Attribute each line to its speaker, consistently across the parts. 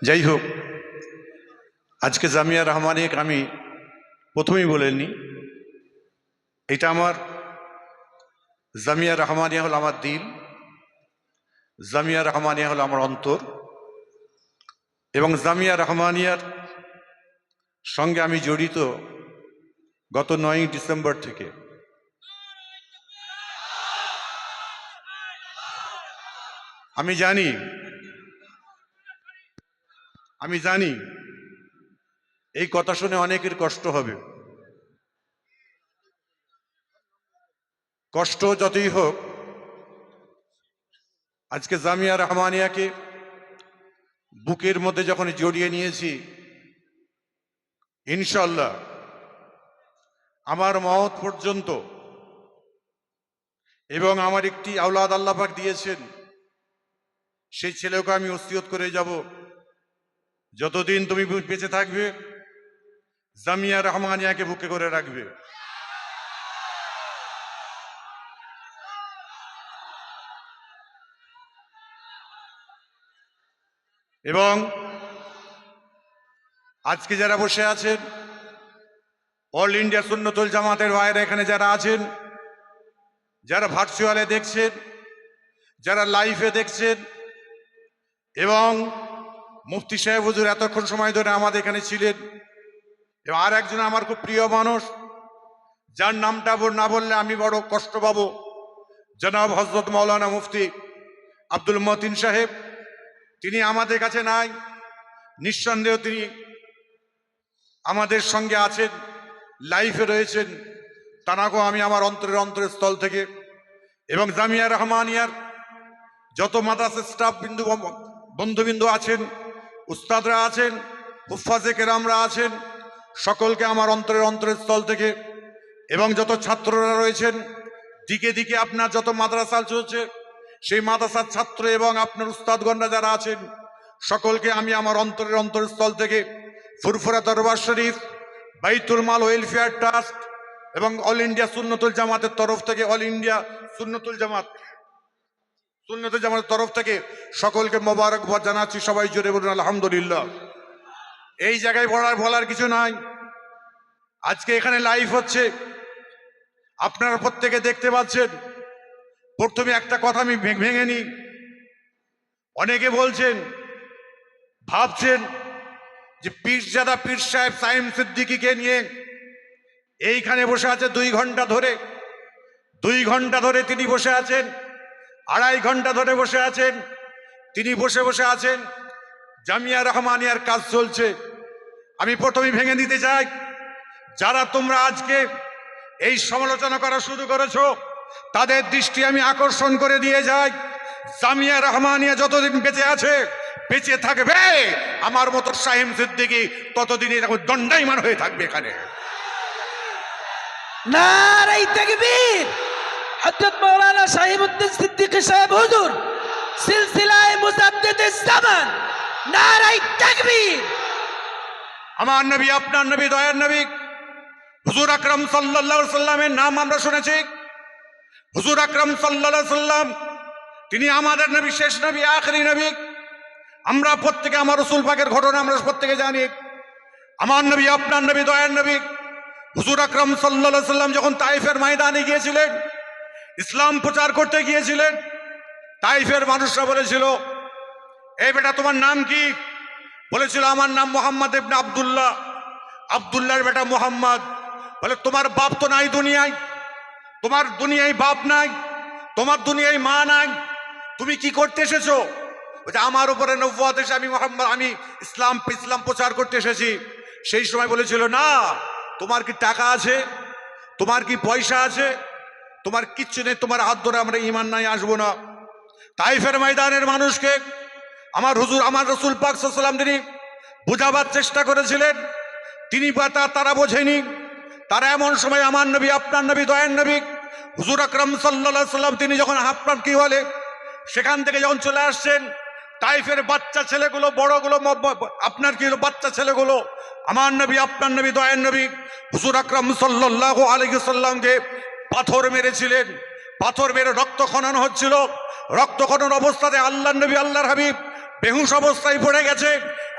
Speaker 1: যাই হোক, আজকে জামিয়া রহমানিয়াকে আমি প্রথমেই বলেনি, এটা আমার জামিয়া রহমানিয়া হলো আমার দিল, জামিয়া রহমানিয়া হলো আমার অন্তর, এবং জামিয়া রহমানিয়ার সঙ্গে আমি জড়িত গত 9ই ডিসেম্বর থেকে। আমি জানি এই কথা শুনে অনেকের কষ্ট হবে। কষ্ট যতই হোক, আজকে জামিয়া রহমানিয়াকে বুকের মধ্যে যখন জড়িয়ে নিয়েছি, ইনশাআল্লাহ আমার মওত পর্যন্ত, এবং আমার একটি আওলাদ আল্লাহ পাক দিয়েছেন, সেই ছেলেকে আমি ওসিয়ত করে যাব, যতদিন তুমি বেঁচে থাকবে জামিয়া রহমানিয়াকে বুকে করে রাখবে। এবং আজকে যারা বসে আছেন, অল ইন্ডিয়া সুন্নতুল জামাতের ভাইরা এখানে যারা আছেন, যারা ভার্চুয়ালে দেখছেন, যারা লাইভে দেখছেন, এবং মুফতি সাহেব হুজুর এতক্ষণ সময় ধরে আমাদের এখানে ছিলেন, এবং আর একজন আমার খুব প্রিয় মানুষ, যার নামটা না বললে আমি বড় কষ্ট পাবো, জনাব হযরত মাওলানা মুফতি আব্দুল মতিন সাহেব। তিনি আমাদের কাছে নাই, নিঃসন্দেহ তিনি আমাদের সঙ্গে আছেন, লাইফে রয়েছেন। তানাকেও আমি আমার অন্তরের স্থল থেকে, এবং জামিয়া রহমানিয়ার যত মাদ্রাসা স্টাফ বন্ধুবিন্দু আছেন, উস্তাদরা আছেন, হুফাজে কেরামরা আছেন, সকলকে আমার অন্তরের স্থল থেকে, এবং যত ছাত্ররা রয়েছেন, দিকে দিকে আপনার যত মাদ্রাসা চলছে, সেই মাদ্রাসার ছাত্র এবং আপনার উস্তাদগণরা যারা আছেন, সকলকে আমি আমার অন্তরের স্থল থেকে ফুরফুরা দরবার শরীফ, বাইতুল মাল ওয়েলফেয়ার ট্রাস্ট এবং অল ইন্ডিয়া সুন্নতুল জামাতের তরফ থেকে, অল ইন্ডিয়া সুন্নতুল জামাতের তরফ থেকে সকলকে মোবারকবাদ জানাচ্ছি। সবাই জোরে বলুন আলহামদুলিল্লাহ। এই জায়গায় বলার কিছু নাই। আজকে এখানে লাইভ হচ্ছে, আপনারা প্রত্যেকে দেখতে পাচ্ছেন। প্রথমে একটা কথা আমি ভেঙে নিই। অনেকে বলছেন, ভাবছেন যে পীরজাদা পীর সাহেব সাইম সিদ্দিকীকে নিয়ে এইখানে বসে আছে 2 ঘন্টা ধরে, 2 ঘন্টা ধরে তিনি বসে আছেন, 2.5 ঘন্টা ধরে বসে আছেন, তিনি বসে আছেন, জামিয়া রহমানিয়ার কাজ চলছে। আমি প্রথমেই ভেঙে দিতে চাই, যারা তোমরা আজকে এই সমালোচনা করা শুরু করেছো, তাদের দৃষ্টি আমি আকর্ষণ করে দিয়ে যাই, জামিয়া রহমানিয়া যতদিন বেঁচে আছে, বেঁচে থাকবে, আমার মতো সাইম সিদ্দিকী ততদিন এরকম দণ্ডায়মান হয়ে থাকবে এখানে।
Speaker 2: নারে তাকবীর। হযরত মাওলানা শাহিবউদ্দিন সিদ্দিকী সাহেব হুজুর সিলসিলায়ে মুজাদ্দিদিস জামান, নারে তাকবীর।
Speaker 1: আমার নবী, আপনার নবী, দয়ার নবী হুজুর আকরাম সাল্লাল্লাহু আলাইহি সাল্লামের নাম আমরা শুনেছি। হুজুর আকরাম সাল্লাল্লাহু আলাইহি সাল্লাম তিনি আমাদের নবী, শেষ নবী, আখেরি নবী। আমরা প্রত্যেকে আমার রাসূল পাকের ঘটনা আমরা প্রত্যেকে জানি। আমার নবী, আপনার নবী, দয়ার নবী হুজুর আকরাম সাল্লাল্লাহু আলাইহি সাল্লাম যখন তায়েফের ময়দানে গিয়েছিলেন, ইসলাম প্রচার করতে গিয়েছিলেন, তায়েফের মানুষরা বলেছিল, এই বেটা তোমার নাম কি? বলেছিল, আমার নাম মুহাম্মদ ইবনে আব্দুল্লাহ। আব্দুল্লাহর বেটা মুহাম্মদ। বলে, তোমার বাপ তো নাই দুনিয়ায়, তোমার দুনিয়ায় বাপ নাই, তোমার দুনিয়ায় মা নাই, তুমি কি করতে এসেছো? আমার উপরে নবুয়ত এসে আমি ইসলাম প্রচার করতে এসেছি। সেই সময় বলেছিল, না, তোমার কি টাকা আছে, তোমার কি পয়সা আছে, তোমার কিচ্ছু নেই, তোমার হাত ধরে আমরা ঈমান নাই আসবো না। তায়েফের ময়দানের মানুষকে আমার হুজুর, আমার রাসূল পাক সাল্লাল্লাহু আলাইহি ওয়াসাল্লাম তিনি বোঝাবার চেষ্টা করেছিলেন, তারা বোঝেনি। তারা এমন সময় আমার নবী, আপনার নবী, দয়ার নবী হুজুর আকরাম সাল্লাল্লাহু আলাইহি ওয়াসাল্লাম তিনি যখন আপনার কি বলে সেখান থেকে যখন চলে আসছেন, তায়েফের বাচ্চা ছেলেগুলো, বড়গুলো, আপনার কি বাচ্চা ছেলেগুলো আমার নবী, আপনার নবী, দয়ার নবী হুজুর আকরাম সাল্লাল্লাহু আলাইহি ওয়াসাল্লামকে পাথর মেরেছিলেন। পাথর মেরে রক্ত খনন হচ্ছিল। রক্ত খনন অবস্থাতে আল্লাহর নবী, আল্লাহর হাবিব বেহুশ অবস্থায় পড়ে গেছে।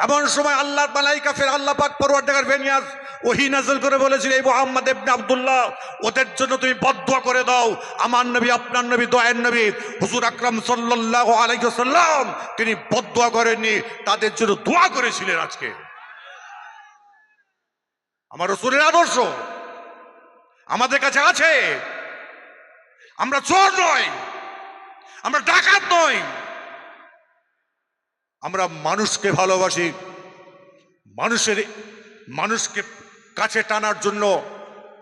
Speaker 1: এমন সময় আল্লাহর মালাইকা ফের আল্লাহ পাক পরওয়ারদিগার বেনিয়াজ ওহী নাযিল করে বলেছিল, এই মুহাম্মদ ইবনে আব্দুল্লাহ, ওদের জন্য তুমি বদদুয়া করে দাও। আমার নবী, আপনার নবী, দয়ার নবী হুজুর আকরাম সাল্লাল্লাহু আলাইহি ওয়াসাল্লাম তিনি বদদুয়া করেননি, তাদের জন্য দোয়া করেছিলেন। আজকে আমার রাসূলের আদর্শ আমাদের কাছে আছে। আমরা চোর নই, আমরা ডাকাত নই, আমরা মানুষকে ভালোবাসি। মানুষকে কাছে টানার জন্য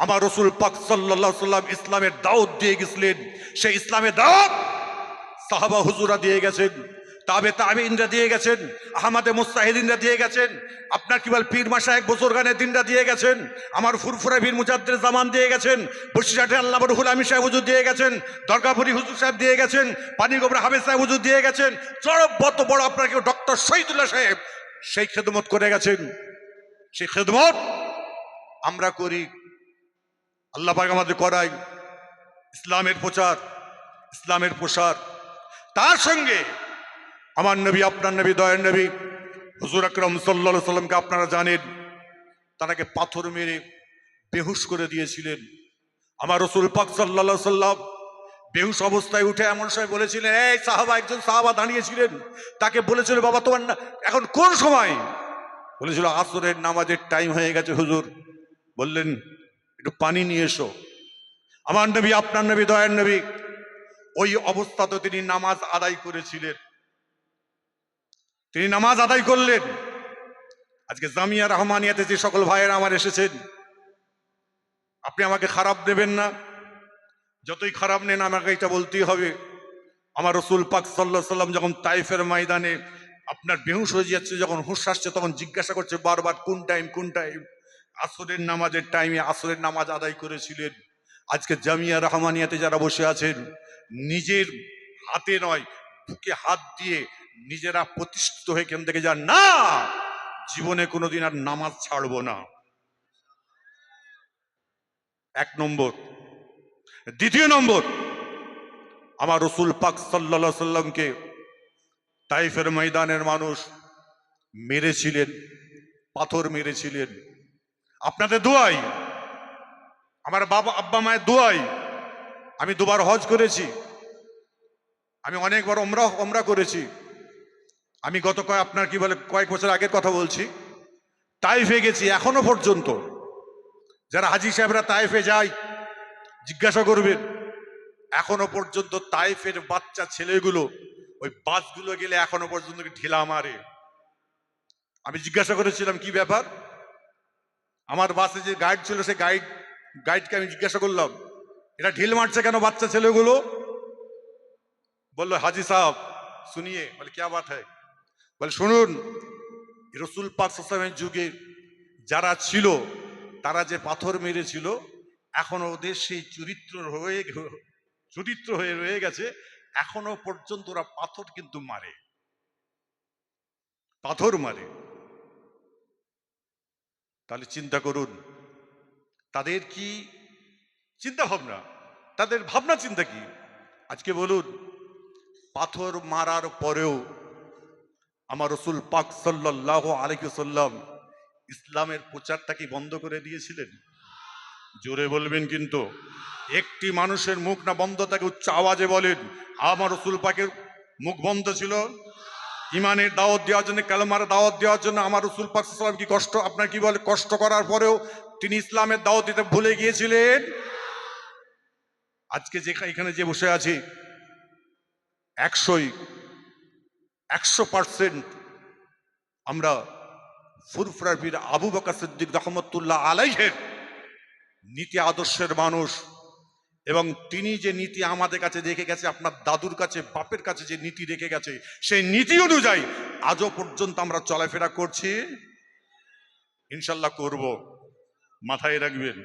Speaker 1: আমার রাসূল পাক সাল্লাল্লাহু আলাইহি ওয়াসাল্লাম ইসলামের দাওয়াত দিয়ে গেছিলেন। সেই ইসলামের দাওয়াত সাহাবা হুজুরা দিয়ে গেছেন, তাবেঈনরা দিয়ে গেছেন, আহমদে মুস্তাহিদিনরা দিয়ে গেছেন, আপনার কি বল পীর মাশায়েখ বুজুর্গানে দিনরা দিয়ে গেছেন, আমার ফুরফুরা পীর মুজাদ্দিদ জামান দিয়ে গেছেন, বসিরহাটে আল্লামা রুহুল আমিন সাহেব হুজুর দিয়ে গেছেন, দরগাপুরি হুজুর সাহেব দিয়ে গেছেন, পানিগোবরা হাফেজ সাহেব হুজুর দিয়ে গেছেন, চরবত বড় আপনার কেউ ডক্টর শহীদুল্লাহ সাহেব সেই খেদমত করে গেছেন। সেই খেদমত আমরা করি, আল্লাহ পাক আমাদের করাই। ইসলামের প্রচার, ইসলামের প্রসার, তার সঙ্গে আমার নবী, আপনার নবী, দয়ার নবী হুজুর আকরাম সাল্লাল্লাহু আলাইহি সাল্লামকে আপনারা জানেন, তাকে পাথর মেরে বেহুশ করে দিয়েছিলেন। আমার রাসূল পাক সাল্লাল্লাহু আলাইহি সাল্লাম বেহুশ অবস্থায় উঠে এমন সময় বলেছিলেন, এই সাহাবা, একজন সাহাবা দাঁড়িয়েছিলেন, তাকে বলেছিল, বাবা তোমার এখন কোন সময়? বলেছিল আসরের নামাজের টাইম হয়ে গেছে হুজুর। বললেন একটু পানি নিয়ে এসো। আমার নবী, আপনার নবী, দয়ার নবী ওই অবস্থাতে তিনি নামাজ আদায় করেছিলেন। তিনি নামাজ আদায় করলেন। আজকে জামিয়া রহমানিয়াতে যে সকল ভাইয়েরা আমার এসেছেন, আপনি আমাকে খারাপ দেবেন না, যতই খারাপ নেন আমাকে এটা বলতেই হবে। আমার রাসূল পাক সাল্লাল্লাহু আলাইহি সাল্লাম যখন তাইফের ময়দানে আপনার বেহুশ হয়ে যাচ্ছে, যখন হুঁশ আসছে, তখন জিজ্ঞাসা করছে বারবার, কোন টাইম, কোন টাইম? আসরের নামাজের টাইমে আসরের নামাজ আদায় করেছিলেন। আজকে জামিয়া রহমানিয়াতে যারা বসে আছেন, নিজের হাতে নয় বুকে হাত দিয়ে নিজেরা প্রতিষ্ঠিত হয়ে কেন থেকে যান না, জীবনে কোনোদিন আর নামাজ ছাড়বো না। এক নম্বর। দ্বিতীয় নম্বর, আমার রাসূল পাক সাল্লাল্লাহু আলাইহি সাল্লামকে তাইফের ময়দানের মানুষ মেরেছিলেন, পাথর মেরেছিলেন। আপনাদের দোয়াই, আমার বাবা আব্বা মায়ের দোয়াই আমি দুবার হজ করেছি, আমি অনেকবার ওমরা করেছি। আমি গত কয়েক বছর আগের কথা বলছি, তাইফে গেছি। এখনো পর্যন্ত যারা হাজি সাহেবরা তাইফে যায় জিজ্ঞাসা করবেন, এখনো পর্যন্ত তাইফের বাচ্চা ছেলেগুলো ওই বাসগুলো গেলে এখনো পর্যন্ত ঢিলা মারে। আমি জিজ্ঞাসা করেছিলাম কি ব্যাপার। আমার বাসে যে গাইড ছিল, সে গাইডকে আমি জিজ্ঞাসা করলাম, এটা ঢিল মারছে কেন বাচ্চা ছেলেগুলো? বললো, হাজি সাহেব শুনিয়ে। বলে क्या बात है? বলে শুনুন, রাসূল পাক সাল্লাল্লাহু আলাইহি ওয়াসাল্লামের যুগে যারা ছিল, তারা যে পাথর মেরেছিল, এখনো ওদের সেই চরিত্র হয়ে রয়ে গেছে। এখনো পর্যন্ত ওরা পাথর কিন্তু মারে, পাথর মারে। তাহলে চিন্তা করুন তাদের কি চিন্তা ভাবনা, তাদের ভাবনা চিন্তা কি। আজকে বলুন, পাথর মারার পরেও আমার রাসূল পাক সাল্লাল্লাহু আলাইহি ওয়াসাল্লাম ইসলামের প্রচারটা কি বন্ধ করে দিয়েছিলেন? জোরে বলবেন কিন্তু। একটি মানুষের মুখ না বন্ধ থাকে, উচ্চ আওয়াজে বলেন। আমার রাসূল পাকের মুখ বন্ধ ছিল ইমানের দাওয়াত দেওয়ার জন্য, কালেমার দাওয়াত দেওয়ার জন্য। আমার রাসূল পাক সাল্লাল্লাহু আলাইহি ওয়াসাল্লাম কি আপনার কি বলে কষ্ট করার পরেও তিনি ইসলামের দাওয়াত দিতে ভুলে গিয়েছিলেন? আজকে এখানে যে বসে আছি, 100% আমরা ফুরফুরা পীর আবু বকর সিদ্দিক রাহমাতুল্লাহ আলাইহির নীতি আদর্শের মানুষ। এবং তিনি যে নীতি আমাদের কাছে রেখে গেছে, আপনার দাদুর কাছে, বাপের কাছে যে নীতি রেখে গেছে, সেই নীতি অনুযায়ী আজও পর্যন্ত আমরা চলাফেরা করছি, ইনশাল্লাহ করব, মাথায় রাখবেন।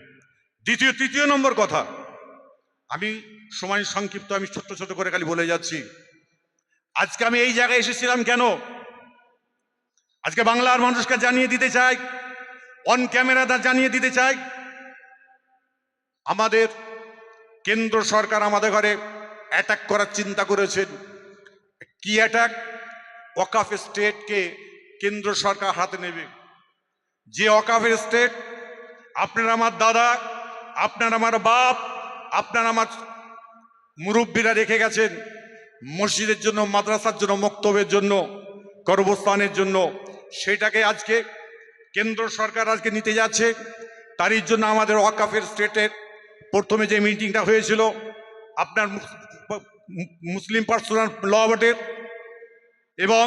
Speaker 1: তৃতীয় নম্বর কথা, আমি সময় সংক্ষিপ্ত, আমি ছোট ছোট করে খালি বলে যাচ্ছি। আজকে আমি এই জায়গায় এসেছিলাম কেন? আজকে বাংলার মানুষকে জানিয়ে দিতে চাই, অন ক্যামেরাটা জানিয়ে দিতে চাই, আমাদের কেন্দ্র সরকার আমাদের ঘরে অ্যাটাক করার চিন্তা করেছেন। কি অ্যাটাক? ওয়াকাফ স্টেটকে কেন্দ্র সরকার হাতে নেবে। যে ওয়াকাফের স্টেট আপনার আমার দাদা, আপনার আমার বাপ, আপনার আমার মুরব্বীরা রেখে গেছেন মসজিদের জন্য, মাদ্রাসার জন্য, মক্তবের জন্য, কর্মস্থানের জন্য, সেটাকে আজকে কেন্দ্র সরকার আজকে নিতে যাচ্ছে। তারই জন্য আমাদের ওয়াকাফের স্টেটের প্রথমে যে মিটিংটা হয়েছিল আপনার মুসলিম পার্সোনাল ল বোর্ডের এবং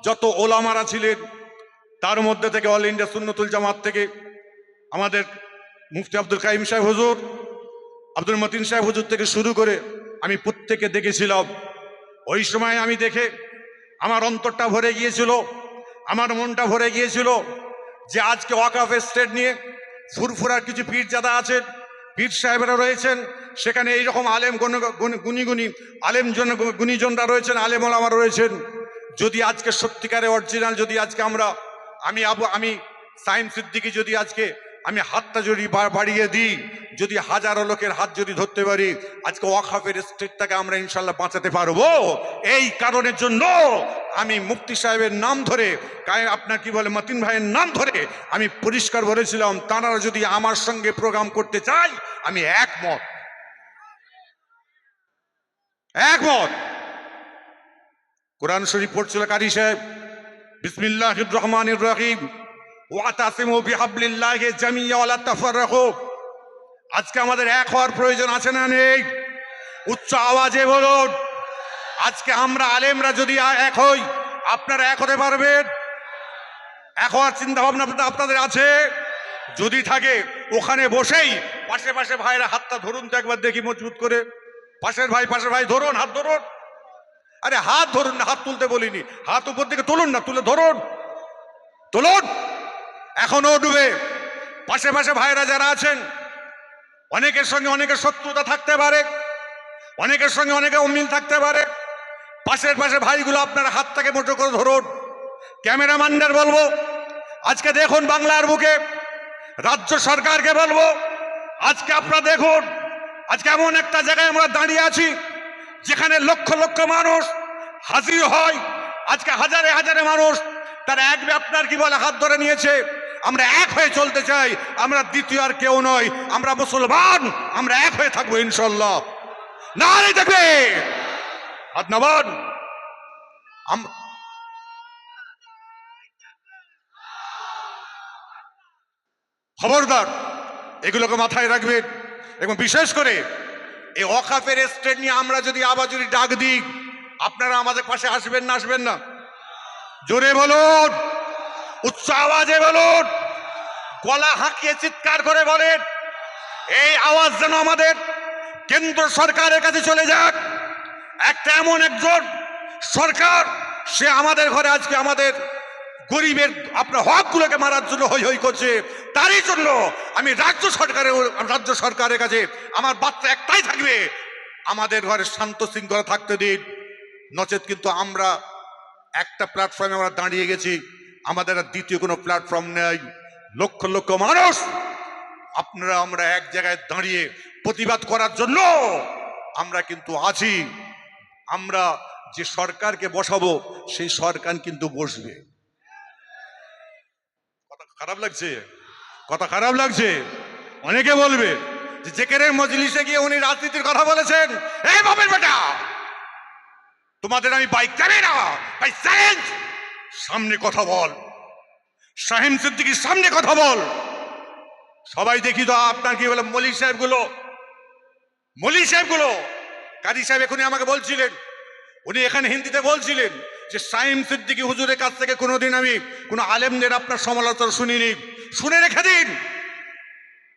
Speaker 1: যত ওলামারা ছিলেন তার মধ্যে থেকে অল ইন্ডিয়া সুন্নতুল জামাত থেকে আমাদের মুফতি আব্দুল কাইম সাহেব হুজুর, আব্দুল মতিন সাহেব হুজুর থেকে শুরু করে আমি প্রত্যেকে দেখেছিলাম। ওই সময় আমি দেখে আমার অন্তরটা ভরে গিয়েছিল, আমার মনটা ভরে গিয়েছিল যে আজকে ওয়াকাফ স্টেট নিয়ে ফুরফুরার কিছু পীরজাদা আছেন, পীর সাহেবরা রয়েছেন, সেখানে এইরকম আলেম গুণী আলেম গুণীজনরা রয়েছেন, আলেম ওলামা রয়েছেন। যদি আজকে সত্যিকারে অরিজিনাল যদি আজকে আমি সাইম সিদ্দিকী যদি আজকে আমি হাতটা যদি বাড়িয়ে দিই, যদি হাজারো লোকের হাত যদি ধরতে পারি, আজকে ওয়াকাফের স্টেটটাকে আমরা ইনশাল্লাহ বাঁচাতে পারবো। এই কারণের জন্য আমি মুফতি সাহেবের নাম ধরে, আপনার কি বলে মতিন ভাইয়ের নাম ধরে আমি পরিষ্কার বলেছিলাম, তারা যদি আমার সঙ্গে প্রোগ্রাম করতে চায় আমি একমত। কোরআন শরীফ পড়ছিল কারি সাহেব, বিসমিল্লাহির রহমানির রহিম, ওয়াতাসিমু বিহাবলিল্লাহি জামিয়া ওয়ালা তাফাররাকু। আজকে আমাদের এক হওয়ার প্রয়োজন আছে না নেই? উচ্চ আওয়াজে বলুন। আজকে আমরা আলেমরা যদি এক হই, আপনারা এক হতে পারবেন? এক হওয়ার চিন্তা ভাবনা আপনাদের আছে? যদি থাকে ওখানে বসেই পাশে পাশে ভাইরা হাতটা ধরুন তো একবার দেখি মজবুত করে। পাশের ভাই ধরুন, হাত ধরুন। আরে হাত ধরুন না, হাত তুলতে বলিনি, হাত উপর দিকে তুলুন না, তুলে ধরুন, তুলুন। এখনো ডুবে পাশে পাশে ভাইরা যারা আছেন, অনেকের সঙ্গে অনেকের শত্রুতা থাকতে পারে, অনেকের সঙ্গে অনেকে অমিল থাকতে পারে। পাশের ভাইগুলো আপনারা হাতটাকে মোটো করে ধরুন। ক্যামেরাম্যানদের বলবো, আজকে দেখুন বাংলার বুকে রাজ্য সরকারকে বলবো, আজকে আপনারা দেখুন, আজকে এমন একটা জায়গায় আমরা দাঁড়িয়ে আছি যেখানে লক্ষ লক্ষ মানুষ হাজির হয়। আজকে হাজারে হাজারে মানুষ তারা আপনার কি বলে হাত ধরে নিয়েছে। আমরা এক হয়ে চলতে চাই, আমরা দ্বিতীয় আর কেউ নয়, আমরা মুসলমান, আমরা এক হয়ে থাকবো ইনশাল্লাহ। নারে দেখবে হাত নামান। খবরদার এগুলোকে মাথায় রাখবেন। এবং বিশেষ করে এই ওয়াকাফের স্টেট নিয়ে আমরা যদি আবার যদি ডাক দিই, আপনারা আমাদের পাশে আসবেন না? আসবেন না? জোরে বলুন, উচ্চ আওয়াজে বলুন, গলা হাঁকিয়ে চিৎকার করে বলেন। এই আওয়াজ যেন আমাদের কেন্দ্র সরকারের কাছে চলে যাক। একটা এমন একজন সরকার, সে আমাদের ঘরে আজকে আমাদের গরিবের আপনার হকগুলোকে মারার জন্য হই হই করছে। তারই জন্য আমি রাজ্য সরকারের কাছে আমার বার্তা একটাই থাকবে, আমাদের ঘরে শান্ত শৃঙ্খলা থাকতে দিন। নচেত কিন্তু আমরা একটা প্ল্যাটফর্মে আমরা দাঁড়িয়ে গেছি, আমাদের আর দ্বিতীয় কোনো প্ল্যাটফর্ম নেই। লক্ষ লক্ষ মানুষ আমরা এক জায়গায় দাঁড়িয়ে প্রতিবাদ করার জন্য আমরা কিন্তু আছি। আমরা যে সরকারকে বসাবো সেই সরকার কিন্তু বসবে। কথা খারাপ লাগছে। অনেকে বলবে যে জেকেরের মজলিসে গিয়ে উনি রাজনীতির কথা বলেছেন। এই বাপের বেটা, তোমাদের আমি বাইক চালাই না, ভাই চ্যালেঞ্জ, সামনে কথা বল। শাহিম সিদ্দিকীর সামনে কথা বল। সবাই দেখি তো আপনার কি বলে মলি সাহেবগুলো, কারি সাহেব এখনই আমাকে বলছিলেন, উনি এখানে হিন্দিতে বলছিলেন যে শাহিম সিদ্দিকী হুজুরের কাছ থেকে কোনোদিন আমি কোনো আলেমদের আপনার সমালোচনা শুনিনি। শুনে রেখে দিন,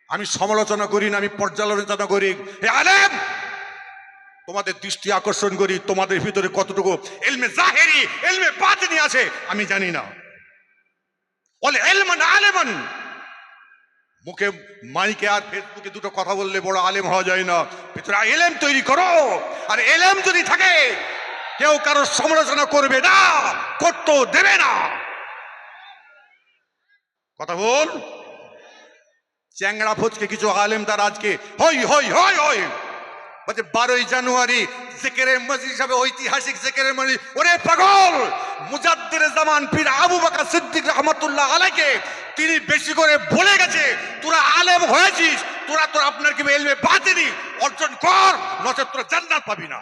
Speaker 1: আমি সমালোচনা করি না, আমি পর্যালোচনা করি। হে আলেম, তোমাদের দৃষ্টি আকর্ষণ করি, তোমাদের ভিতরে কতটুকু ইলমে জাহেরি ইলমে বাতিনি আছে আমি জানি না। বলে ইলমান আলেমান, মুখে মাইকে আর ফেসবুকে দুটো কথা বললে বড় আলেম হওয়া যায় না। ভিতরে ইলম তৈরি করো। আর ইলম যদি থাকে, কেউ কারোর সমালোচনা করবে না, করতে দেবে না। কথা বল। চ্যাংড়া ফোচকে কিছু আলেম তার আজকে হই হই হই হই বলছে 12ই জানুয়ারি জিকিরের মজলিস হবে, ঐতিহাসিক জিকিরের মজলিস। ওরে পাগল, মুজাদ্দিদ জামান পীর আবু বকর সিদ্দিক রহমাতুল্লাহ আলাইহি তিনি বেশি করে বলে গেছে, তোরা আলেম হয়েছিস, তোরা আপনার কি ইলমে বাতিনি অর্জন কর, নচেত তোরা জান্নাত পাবি না।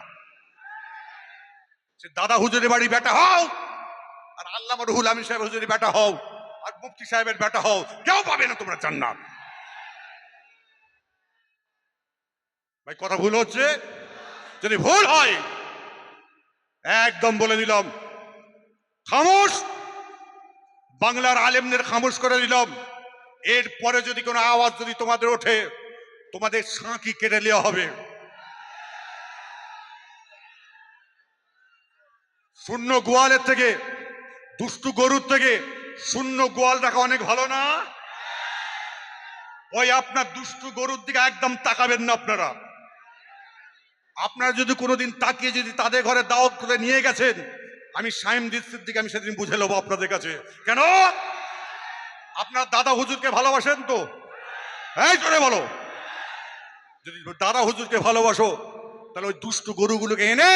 Speaker 1: সে দাদা হুজুরের বাড়ি বেটা হও, আর আল্লামা রুহুল আমিন সাহেব হুজুরের বেটা হও, আর মুফতি সাহেবের বেটা হও, কেউ পাবে না তোমরা জান্নাত। ভাই কথা ভুল হচ্ছে? যদি ভুল হয় একদম বলে দিলাম, খামোশ, বাংলার আলেমদের খামোশ করে দিলাম। এরপরে যদি কোনো আওয়াজ যদি তোমাদের ওঠে, তোমাদের সাঁকি কেটে নেওয়া হবে। শূন্য গোয়ালের থেকে, দুষ্টু গরুর থেকে শূন্য গোয়াল রাখা অনেক ভালো না? ওই আপনার দুষ্টু গরুর দিকে একদম তাকাবেন না। আপনারা যদি কোনোদিন তাকিয়ে যদি তাদের ঘরে দাওয়াত করে নিয়ে গেছেন, আমি সাইমদ্দিদ সিদ্দিক আমি সেদিন বুঝে নেবো আপনাদের কাছে। কেন? আপনার দাদা হুজুরকে ভালোবাসেন তো? এই জোরে বলো। যদি দাদা হুজুরকে ভালোবাসো, তাহলে ওই দুষ্টু গরুগুলোকে এনে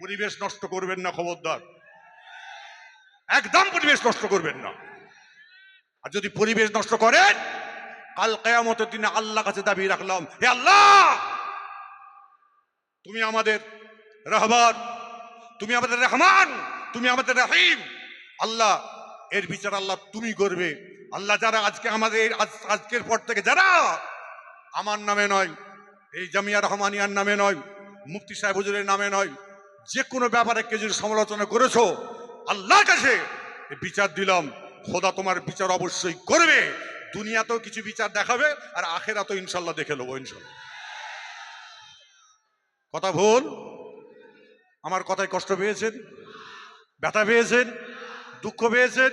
Speaker 1: পরিবেশ নষ্ট করবেন না, খবরদার। একদম পরিবেশ নষ্ট করবেন না। আর যদি পরিবেশ নষ্ট করেন, কাল কিয়ামতের দিনে আল্লাহর কাছে দাবি রাখলাম, হে আল্লাহ, তুমি আমাদের রহমান, তুমি আমাদের রহমান, তুমি আমাদের রহিম। আল্লাহ, এর বিচার আল্লাহ তুমি করবে। আল্লাহ, যারা আজকে আমাদের আজকের পর থেকে যারা আমার নামে নয়, এই জামিয়া রহমানিয়ার নামে নয়, মুফতি সাহেব হুজুরের নামে নয়, যে কোনো ব্যাপারে কে যদি সমালোচনা করেছো, আল্লাহর কাছে বিচার দিলাম, খোদা তোমার বিচার অবশ্যই করবে। দুনিয়াতেও কিছু বিচার দেখাবে, আর আখেরাতেও ইনশাল্লাহ দেখে নেবো, ইনশাল্লাহ। কথা ভুল? আমার কথায় কষ্ট পেয়েছেন, ব্যথা পেয়েছেন, দুঃখ পেয়েছেন?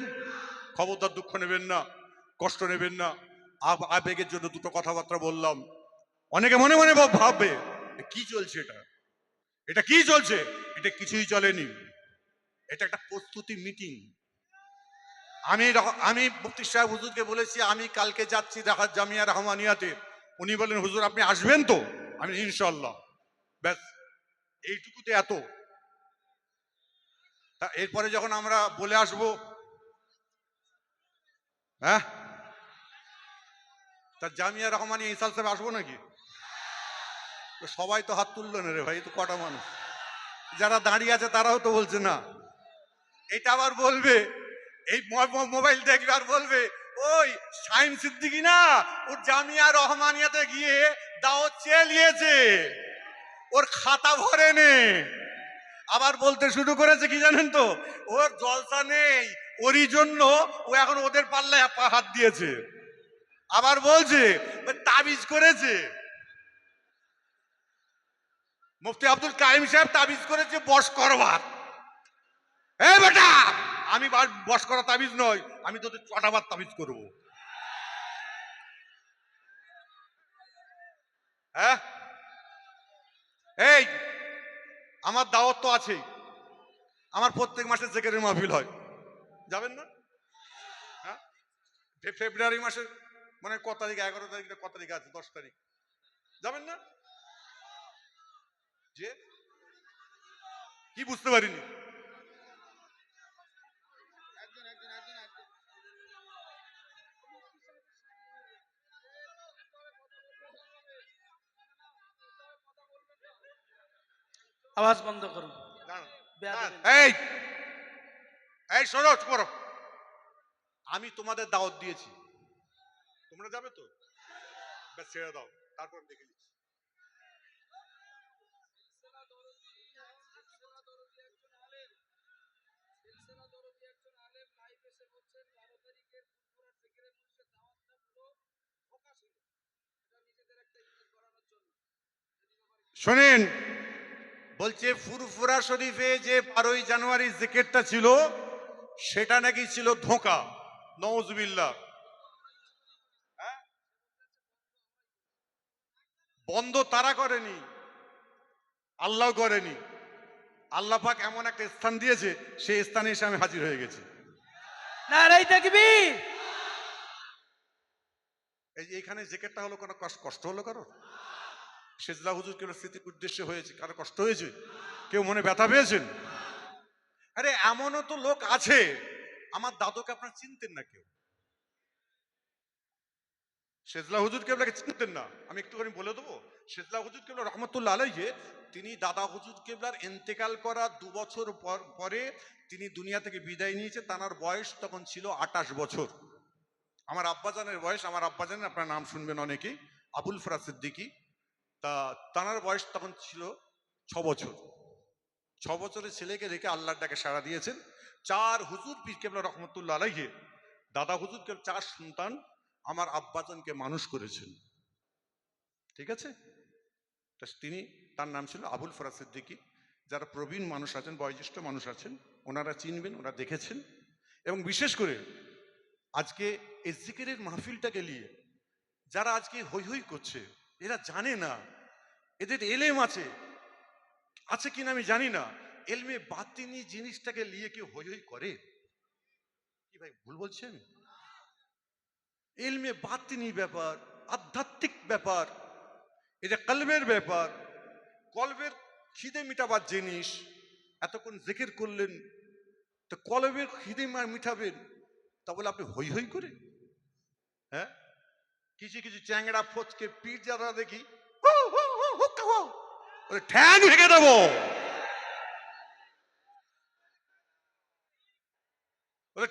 Speaker 1: খবরদার দুঃখ নেবেন না, কষ্ট নেবেন না। আবেগের জন্য দুটো কথাবার্তা বললাম। অনেকে মনে মনে ভাববে কি চলছে, এটা কি চলছে? এটা কিছুই চলেনি, এটা একটা প্রস্তুতি মিটিং। আমি মুফতি সাহেব হুজুরকে বলেছি আমি কালকে যাচ্ছি ঢাকার জামিয়া রহমানিয়াতে। উনি বলেন, হুজুর আপনি আসবেন তো? আমি ইনশাল্লাহ। ব্যাস, এইটুকুতে এত। এরপরে যখন আমরা বলে আসবো, হ্যাঁ, তা জামিয়া রহমানিয়া ইসাল সাহেব আসবো নাকি? সবাই তো হাত তুললো না রে ভাই, তো কটা মানুষ যারা দাঁড়িয়ে আছে তারাও তো বলছে না। এটা আবার বলবে, এই মোবাইল দেখবে আর বলবে, ওই সাইম সিদ্দিকী না, ওর জামিয়া রহমানিয়াতে গিয়ে দাওয়াত চেলিয়েছে, ওর খাতা ভরে নে। আবার বলতে শুরু করেছে কি জানেন তো, ওর জলসা নেই, ওরই জন্য ও এখন ওদের পাল্লায় হাত দিয়েছে। আবার বলছে তাবিজ করেছে, মুফতি আব্দুল কাইম সাহেব তাবিজ করেছে বশ করবার। এই বেটা, আমি বশ করা তাবিজ নয়, আমি তোদের চটাবার তাবিজ করব। হ্যাঁ, এই আমার দাওয়াত তো আছেই, আমার প্রত্যেক মাসে জিকিরের মাহফিল হয়, যাবেন না? হ্যাঁ, ফেব্রুয়ারি মাসের মানে কত তারিখ, 11 তারিখ, কত তারিখ আছে, 10 তারিখ, যাবেন না? যে কি বুঝতে পারিনি?
Speaker 2: আওয়াজ বন্ধ করুন।
Speaker 1: এই এই শোনো, করো, আমি তোমাদের দাওয়াত দিয়েছি, তোমরা যাবে তো? ব্যাস ছেড়ে দাও, তারপর দেখে নিচ্ছি। শোনেন, বলছে ফুরফুরা শরীফে যে 12ই জানুয়ারি জিকিরটা ছিল, সেটা নাকি ছিল ধোঁকা। নওজুবিল্লাহ। বন্ধ তারা করেনি, আল্লাহ করেনি। আল্লাহ পাক এমন একটা স্থান দিয়েছে, সেই স্থানে এসে আমি হাজির হয়ে গেছি।
Speaker 2: নারায়ে তাকবীর।
Speaker 1: এইখানে জিকিরটা হলো, কোনো কষ্ট হলো কারো? শেজলা হুজুর কেবল স্মৃতির উদ্দেশ্যে হয়েছে, কারো কষ্ট হয়েছে, কেউ মনে ব্যথা পেয়েছেন? আরে এমনও তো লোক আছে, আমার দাদুকে আপনারা চিনতেন না কেউ, শেজলা হুজুর কেবলাকে চিনতেন না। আমি একটুখানি বলে দেবো, শেজলা হুজুর কেবলা রহমতুল্লাহ আলাইহি তিনি দাদা হুজুর কেবলার ইন্তেকাল করা 2 বছর পরে তিনি দুনিয়া থেকে বিদায় নিয়েছে। তার বয়স তখন ছিল 28 বছর। আমার আব্বাজানের বয়স, আমার আব্বাজানের আপনার নাম শুনবেন অনেকেই, আবুল ফরাজ সিদ্দিকী। তা তার বয়স তখন ছিল 6 বছর। 6 বছরের ছেলেকে রেখে আল্লাহর ডাকে সাড়া দিয়েছেন। 4 হুজুর পীর কেবলা রহমতুল্লাহ আলাইহি, দাদা হুজুর কেবল 4 সন্তান আমার আব্বাজানকে মানুষ করেছেন। ঠিক আছে, তিনি, তার নাম ছিল আবুল ফরাজ সিদ্দিকী। যারা প্রবীণ মানুষ আছেন, বয়োজ্যেষ্ঠ মানুষ আছেন, ওনারা চিনবেন, ওনারা দেখেছেন। এবং বিশেষ করে আজকে এই জিকিরের মাহফিলটাকে নিয়ে যারা আজকে হই হই করছে, এরা জানে না এদের এলেম আছে আছে কিনা আমি জানি না। এলমে বাতিনি জিনিসটাকে নিয়ে কেউ হই হই করে কি? ভাই ভুল বলছি আমি? এলমে বাতিনি ব্যাপার, আধ্যাত্মিক ব্যাপার, এটা কলবের ব্যাপার, কলবের খিদে মিটাবার জিনিস। এতক্ষণ জিকির করলেন, তো কলবের খিদে মিটাবেন, তা বলে আপনি হই হই করে? হ্যাঁ, কিছু কিছু চ্যাংড়া ফচকে পীর যারা দেখি ঠ্যাং ভেঙে দেবো,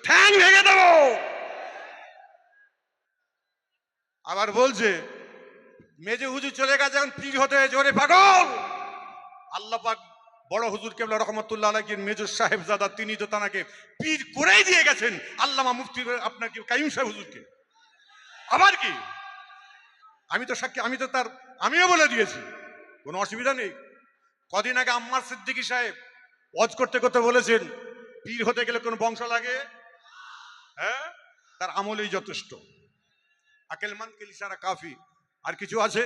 Speaker 1: ঠ্যাং ভেঙে দেবো। আবার বলছে মেজে হুজুর চলে গেছে, এখন পীর হতে জোরে পাগল। আল্লাহ পাক বড় হুজুর কেবলা রহমতুল্লাহ আলাইহি মেজর সাহেবজাদা, তিনি তো তাকে পীর করেই দিয়ে গেছেন আল্লামা মুফতি আপনাকে কাইম সাহেব হুজুরকে। আবার কি, আমি তো সাক্ষী, আমি তো তার, আমিও বলে দিয়েছি, কোনো অসুবিধা নেই। কদিন আগে আম্মার সিদ্দিকী সাহেব ওয়াজ করতে করতে বলেছেন পীর হতে গেলে কোন বংশ লাগে? হ্যাঁ, তার আমলেই যথেষ্ট। আকেলমান কে ইশারা কাফি। আর কিছু আছে?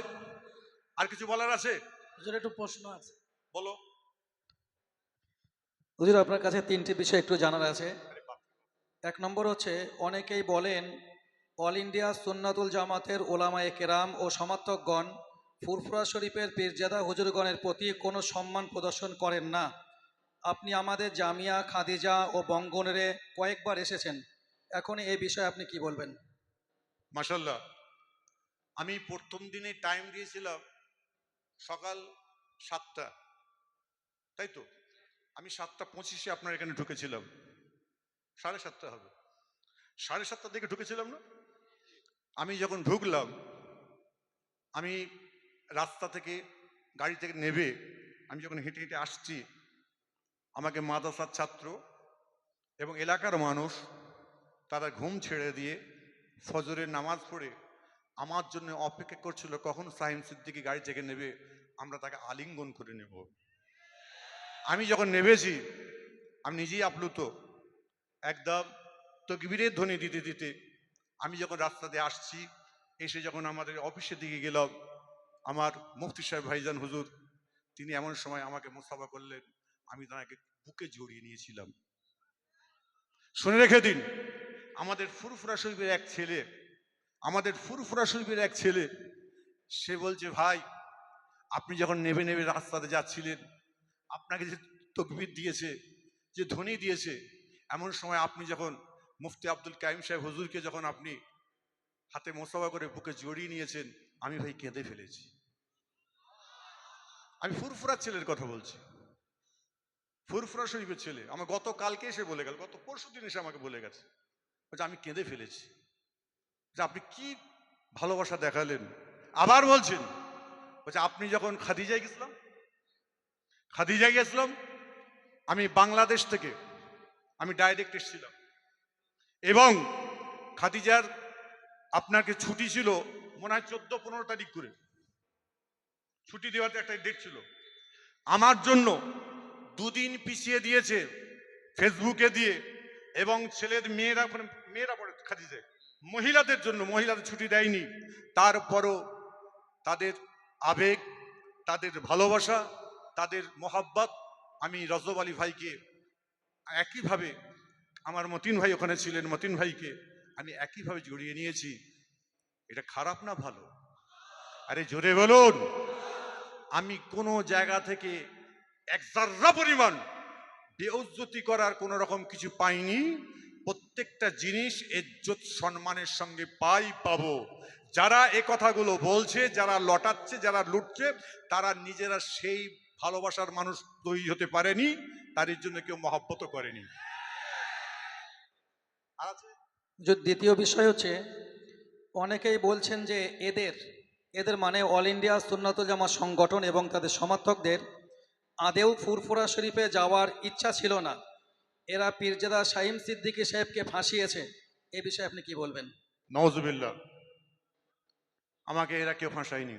Speaker 1: আর কিছু বলার আছে?
Speaker 2: হুজুর একটু প্রশ্ন আছে।
Speaker 1: বলো।
Speaker 3: হুজুর আপনার কাছে 3টি বিষয় একটু জানার আছে। 1 নম্বর হচ্ছে, অনেকেই বলেন অল ইন্ডিয়া সুন্নাতুল জামাতের ওলামায়ে কেরাম ও সমর্থকগণ ফুরফুরা শরীফের পীরজাদা হুজুরগণের প্রতি কোনো সম্মান প্রদর্শন করেন না। আপনি আমাদের জামিয়া খাদিজা ও বঙ্গনের কয়েকবার এসেছেন, এখন এই বিষয়ে আপনি কি বলবেন?
Speaker 1: মাশাআল্লাহ, আমি প্রথম দিনে টাইম দিয়েছিলাম সকাল 7টা, তাই তো? আমি 7:25 আপনার এখানে ঢুকেছিলাম। 7:30 হবে, 7:30 দিকে ঢুকেছিলাম না? আমি যখন ঢুকলাম, আমি রাস্তা থেকে, গাড়ি থেকে নেবে আমি যখন হেঁটে হেঁটে আসছি, আমাকে মাদ্রাসার ছাত্র এবং এলাকার মানুষ তারা ঘুম ছেড়ে দিয়ে ফজরের নামাজ পড়ে আমার জন্য অপেক্ষা করছিল কখন সাহিম সিদ্দিকী গাড়ি থেকে নেবে, আমরা তাকে আলিঙ্গন করে নেব। আমি যখন নেবেছি আমি নিজেই আপ্লুত, একদম তকবীরের ধ্বনি দিতে দিতে আমি যখন রাস্তা দিয়ে আসছি, এসে যখন আমাদের অফিসের দিকে গেলাম, আমার মুফতি সাহেব ভাইজান হুজুর তিনি এমন সময় আমাকে মুসাফা করলেন, আমি তাকে বুকে জড়িয়ে নিয়েছিলাম। শুনে রেখে দিন, আমাদের ফুরফুরা শরীফের এক ছেলে, আমাদের ফুরফুরা শরীফের এক ছেলে, সে বলছে ভাই আপনি যখন নেবে নেবে রাস্তাতে যাচ্ছিলেন, আপনাকে যে তকবীর দিয়েছে, যে ধ্বনি দিয়েছে, এমন সময় আপনি যখন মুফতি আব্দুল কাইম সাহেব হুজুরকে যখন আপনি হাতে মোসাফা করে বুকে জড়িয়ে নিয়েছেন, আমি ভাই কেঁদে ফেলেছি। আমি ফুরফুরা ছেলের কথা বলছি, ফুরফুরা শরীফের ছেলে। আমার গতকালকে এসে বলে গেল, গত পরশু দিন এসে আমাকে বলে গেছে, বলছে আমি কেঁদে ফেলেছি, যে আপনি কি ভালোবাসা দেখালেন। আবার বলছেন, বলছে আপনি যখন খাদিজায় গেছিলাম, খাদিজায় গেছিলাম আমি বাংলাদেশ থেকে, আমি ডাইরেক্ট এসেছিলাম, এবং খাদিজার আপনাকে ছুটি ছিল মনে হয় 14-15 তারিখ করে ছুটি দেওয়াতে একটা ডেট ছিল, আমার জন্য 2 দিন পিছিয়ে দিয়েছে ফেসবুকে দিয়ে, এবং ছেলের মেয়েরা, মেয়েরা পড়ে খাদিজায়, মহিলাদের জন্য, মহিলাদের ছুটি দেয়নি। তারপরও তাদের আবেগ, তাদের ভালোবাসা, তাদের মোহাব্বত, আমি রজব আলী ভাইকে একইভাবে, আমার মতিন ভাই ওখানে ছিলেন, মতিন ভাইকে আমি একইভাবে জড়িয়ে নিয়েছি। এটা খারাপ না ভালো? আরে জোরে বলুন। আমি কোনো জায়গা থেকে এক জাররা পরিমাণ বেইজ্জতি করার কোনো রকম কিছু পাইনি। প্রত্যেকটা জিনিস ইজ্জত সম্মানের সঙ্গে পাবো। যারা এ কথাগুলো বলছে, যারা লটাচ্ছে, যারা লুটছে, তারা নিজেরা সেই ভালোবাসার মানুষ তৈরি হতে পারেনি, তার জন্য কেউ মহব্বত করেনি। আর আছে
Speaker 3: যে দ্বিতীয় বিষয় হচ্ছে, অনেকেই বলছেন যে এদের মানে অল ইন্ডিয়া সুন্নাতুল জামাত সংগঠন এবং তাদের সমর্থকদের আদেও ফুরফুরা শরীফে যাওয়ার ইচ্ছা ছিল না, এরা পীরজাদা শাহিম সিদ্দিকী সাহেবকে ফাঁসিয়েছে। এ বিষয়ে আপনি কি বলবেন?
Speaker 1: নাউজুবিল্লাহ, আমাকে এরা কেউ ফাঁসায়নি,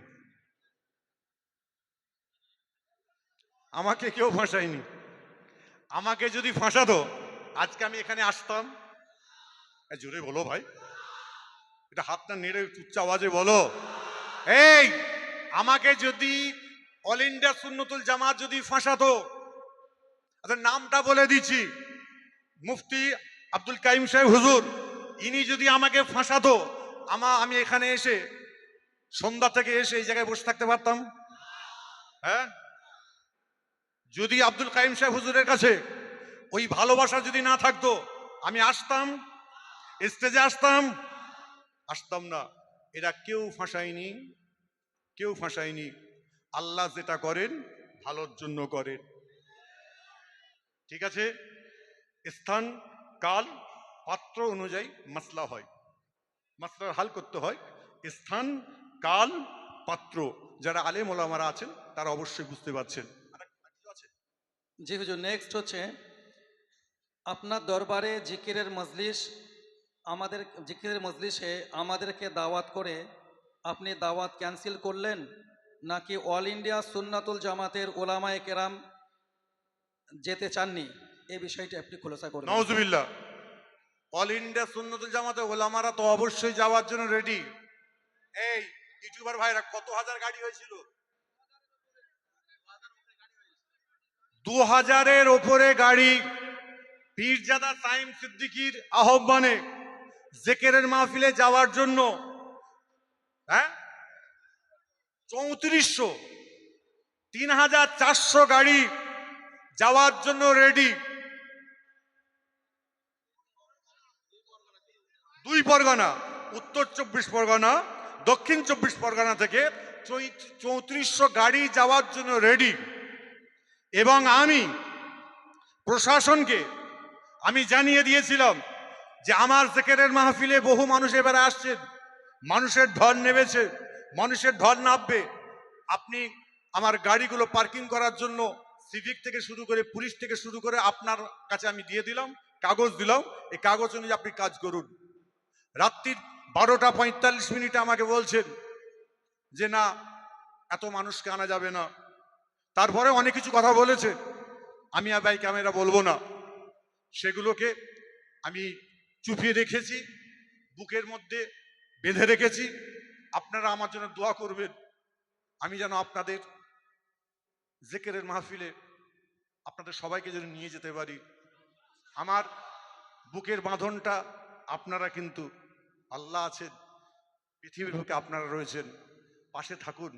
Speaker 1: আমাকে কেউ ফাঁসায়নি। আমাকে যদি ফাঁসাতো আজকে আমি এখানে আসতাম? জোরে বলো ভাই, এটা হাতটা নেড়ে উচ্চ আওয়াজে বলো। এই আমাকে যদি অল ইন্ডিয়া সুন্নতুল জামাত যদি ফাঁসাতো, আচ্ছা নামটা বলে দিচ্ছি, মুফতি আব্দুল কাইম সাহেব হুজুর, ইনি যদি আমাকে ফাঁসাতো, আমি এখানে এসে সন্ধ্যা থেকে এসে এই জায়গায় বসে থাকতে পারতাম? হ্যাঁ, যদি আব্দুল কাইম সাহেব হুজুরের কাছে ওই ভালোবাসা যদি না থাকতো, আমি আসতাম? স্টেজে আসতাম না। এরা কেউ ফাঁসায়নি, কেউ ফাঁসায়নি। আল্লাহ যেটা করেন ভালোর জন্য করেন। ঠিক আছে, স্থান কাল পাত্র অনুযায়ী মাসলা হয়, মাসলার হাল করতে হয়। স্থান কাল পাত্র, যারা আলেম ওলামারা আছেন তারা অবশ্যই বুঝতে পারছেন।
Speaker 3: জি হুজুর, নেক্সট হচ্ছে, আপনার দরবারে জিকিরের মজলিসে আমাদেরকে দাওয়াত করে আপনি দাওয়াত ক্যান্সেল করলেন, নাকি অল ইন্ডিয়া সুন্নাতুল জামাতের ওলামায়ে কেরাম যেতে চাননি? এই বিষয়টি আপনি খোলাসা করবেন।
Speaker 1: নাউজুবিল্লাহ, অল ইন্ডিয়া সুন্নতুল জামাতে ওলামারা তো অবশ্যই যাওয়ার জন্য রেডি। এই ইউটিউবার ভাইরা, কত হাজার গাড়ি হয়েছিল? 2000-এর ওপরে গাড়ি পীরজাদা সাইম সিদ্দিকীর আহ্বানে জিকিরের মাহফিলে যাওয়ার জন্য। হ্যাঁ, 3400 3400 গাড়ি যাওয়ার জন্য রেডি। 2 পরগনা, উত্তর 24 পরগনা, দক্ষিণ 24 পরগনা থেকে 3400 গাড়ি যাওয়ার জন্য রেডি। এবং আমি প্রশাসনকে আমি জানিয়ে দিয়েছিলাম যে আমার জিকিরের মাহফিলে বহু মানুষ এবারে আসছেন, মানুষের ঢল নেমেছে, মানুষের ঢল নামবে। আপনি আমার গাড়িগুলো পার্কিং করার জন্য সিভিক থেকে শুরু করে পুলিশ থেকে শুরু করে আপনার কাছে আমি দিয়ে দিলাম, কাগজ দিলাম, এই কাগজ অনুযায়ী আপনি কাজ করুন। রাত্রির 12টা 45 মিনিটে আমাকে বলছেন যে না, এত মানুষকে আনা যাবে না। তারপরে অনেক কিছু কথা বলেছে, আমি আর ভাই ক্যামেরা বলবো না, সেগুলোকে আমি চুপিয়ে রেখেছি, বুকের মধ্যে বেঁধে রেখেছি। আপনারা আমার জন্য দোয়া করবেন, আমি যেন আপনাদের জিকিরের মাহফিলে আপনাদের সবাইকে যেন নিয়ে যেতে পারি। আমার বুকের বাঁধনটা আপনারা, কিন্তু আল্লাহ আছেন, পৃথিবীর বুকে আপনারা রয়েছেন, পাশে থাকুন,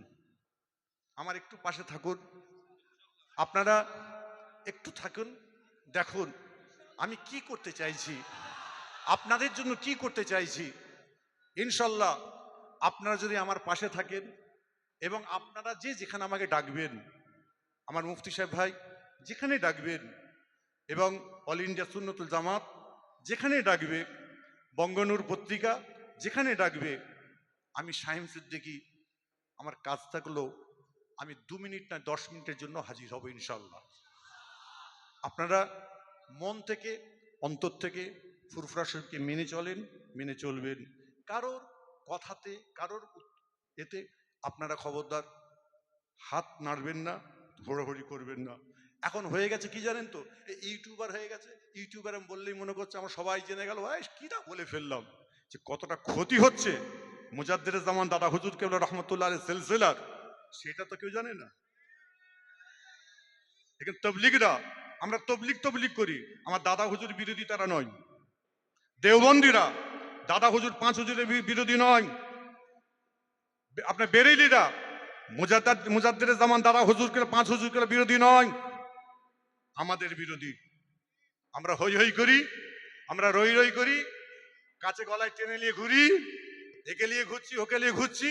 Speaker 1: আমার একটু পাশে থাকুন, আপনারা একটু থাকুন, দেখুন আমি কি করতে চাইছি, আপনাদের জন্য কি করতে চাইছি। ইনশাল্লাহ আপনারা যদি আমার পাশে থাকেন এবং আপনারা যেখানে আমাকে ডাকবেন, আমার মুফতি সাহেব ভাই যেখানে ডাকবেন, এবং অল ইন্ডিয়া সুন্নতুল জামাত যেখানে ডাকবে, বঙ্গনূর পত্রিকা যেখানে ডাকবে, আমি শাহিম সিদ্দিকী আমার কাজ থাকলেও আমি 2 মিনিট না 10 মিনিটের জন্য হাজির হব ইনশাল্লাহ। আপনারা মন থেকে, অন্তর থেকে ফুরফুরা শরীফকে মেনে চলেন, মেনে চলবেন। কারোর কথাতে, কারোর এতে আপনারা খবরদার হাত নাড়বেন না, ঘোরাঘুরি করবেন না। এখন হয়ে গেছে কি জানেন তো, ইউটিউবার হয়ে গেছে। ইউটিউবার বললেই মনে করছে আমরা সবাই জেনে গেল, কিটা বলে ফেললাম, যে কতটা ক্ষতি হচ্ছে মুজাদ্দের জামান দাদা হুজুর কেবলা রহমতুল্লাহ আলাইহির সিলসিলার, সেটা তো কেউ জানে না। এখানে তবলিগরা, আমরা তবলিগ করি, আমার দাদা হুজুর বিরোধী তারা নয়। দেওবন্দিরা দাদা হুজুর 5 হুজুরের বিরোধী নয়। আপনার বেরেলিরা মুজাদ্দিদের জামান দ্বারা হুজুরকে 5 হুজুরকে বিরোধী নয়, আমাদের বিরোধী। আমরা হই হই করি, আমরা রই রই করি, কাছে গলায় টেনে নিয়ে ঘুরি, একে নিয়ে ঘুরছি, ওকে নিয়ে ঘুরছি,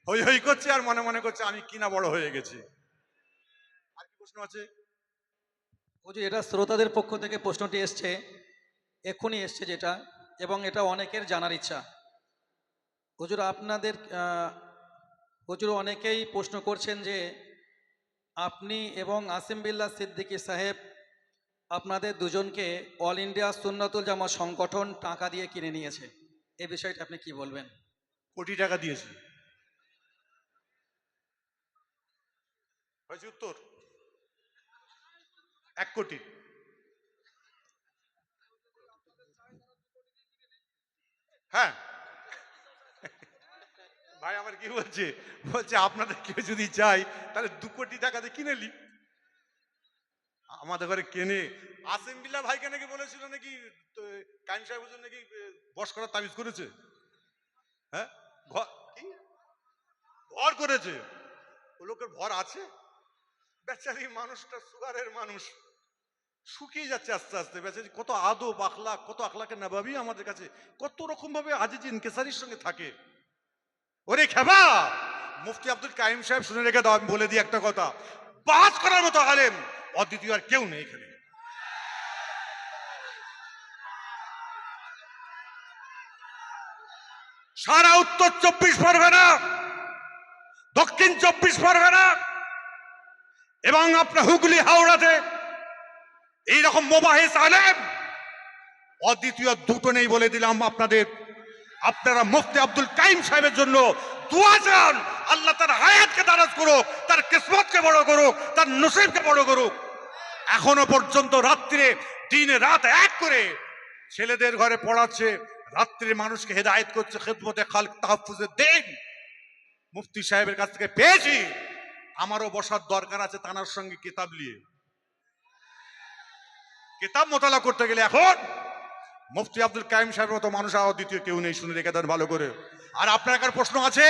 Speaker 1: হই হই করছি, আর মনে মনে করছি আমি কিনা বড় হয়ে গেছি। আর কি প্রশ্ন আছে?
Speaker 3: হুজুর, এটা শ্রোতাদের পক্ষ থেকে প্রশ্নটি এসছে, এক্ষুনি এসছে যেটা, এবং এটা অনেকের জানার ইচ্ছা। হুজুর আপনাদের হুজুর অনেকেই প্রশ্ন করছেন যে আপনি এবং আসিম বিল্লাহ সিদ্দিকী সাহেব আপনাদের দুজনকে অল ইন্ডিয়া সুন্নাতুল জামাত সংগঠন টাকা দিয়ে কিনে নিয়েছে, এই বিষয়টা আপনি কি বলবেন?
Speaker 1: কোটি টাকা দিয়েছি। হয়েছে উত্তর 1 কোটি। হ্যাঁ, ভাই আমার কি বলছে, বলছে আপনাদের কেউ যদি চাই তাহলে 2 কোটি টাকাতে কিনে নি। আমাদের ঘরে কেনে। আসিম বিল্লাহ ভাইকে নাকি বলেছিল নাকি কাইম সাহেব হুজুর নাকি বস করার তাবিজ করেছে। হ্যাঁ, কি ভর করেছে? ও লোকের ভর আছে? বেচারি মানুষটা সুগারের মানুষ, শুকিয়ে যাচ্ছে আস্তে আস্তে। বেচারি কত আদব আখলাক, কত আখলাকে নবাবী আমাদের কাছে, কত রকম ভাবে আজিজ ইনকেসারির সঙ্গে থাকে। ওরে খেবা, মুফতি আব্দুল কাইম সাহেব শুনে রেখে দাও, আমি বলে দিই একটা কথা, বাস করার মতো আলেম অদ্বিতীয় আর কেউ নেই এখানে। সারা উত্তর 24 পরগনা, দক্ষিণ 24 পরগনা এবং আপনার হুগলি হাওড়াতে এইরকম মোবাহিস আলেম অদ্বিতীয় দুটো নেই বলে দিলাম আপনাদের। আপনারা মুফতি আব্দুল কাইম সাহেবের জন্য দোয়া চান, আল্লাহ তার হায়াতকে দারাজ করুক, তার কিসমতকে বড় করুক, তার নসিবকে বড় করুক। এখনো পর্যন্ত রাত্রে দিনে রাত এক করে ছেলেদের ঘরে পড়াচ্ছে, রাত্রে মানুষকে হেদায়েত করছে, খেদমতে খালক তাহফুজে দিন মুফতি সাহেবের কাছ থেকে পেয়েছি। আমারও বসার দরকার আছে তানার সঙ্গে কিতাব নিয়ে। কিতাব মোতালা করতে গেলে এখন মুফতি আব্দুল কাইম সাহেবের মতো মানুষ আর দ্বিতীয় কেউ নেই, শুনে রেখে দেন ভালো করে। আর আপনার কার প্রশ্ন আছে?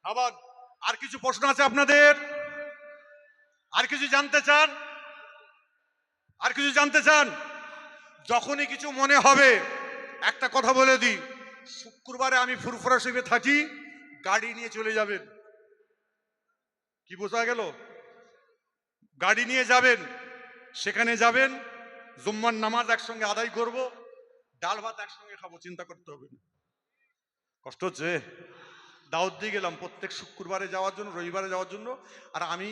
Speaker 1: আবার আর কিছু প্রশ্ন আছে আপনাদের? আর কিছু জানতে চান? আর কিছু জানতে চান? যখনই কিছু মনে হবে একটা কথা বলে দিই, শুক্রবারে আমি ফুরফুরা শরীফে থাকি, গাড়ি নিয়ে চলে যাবেন। কি বোঝা গেল? গাড়ি নিয়ে যাবেন, সেখানে যাবেন, জুম্মার নামাজ একসঙ্গে আদায় করব, ডাল ভাত একসঙ্গে খাবো, চিন্তা করতে হবে না। কষ্ট হচ্ছে? দাওয়াত দিয়ে গেলাম প্রত্যেক শুক্রবারে যাওয়ার জন্য, রবিবারে যাওয়ার জন্য। আর আমি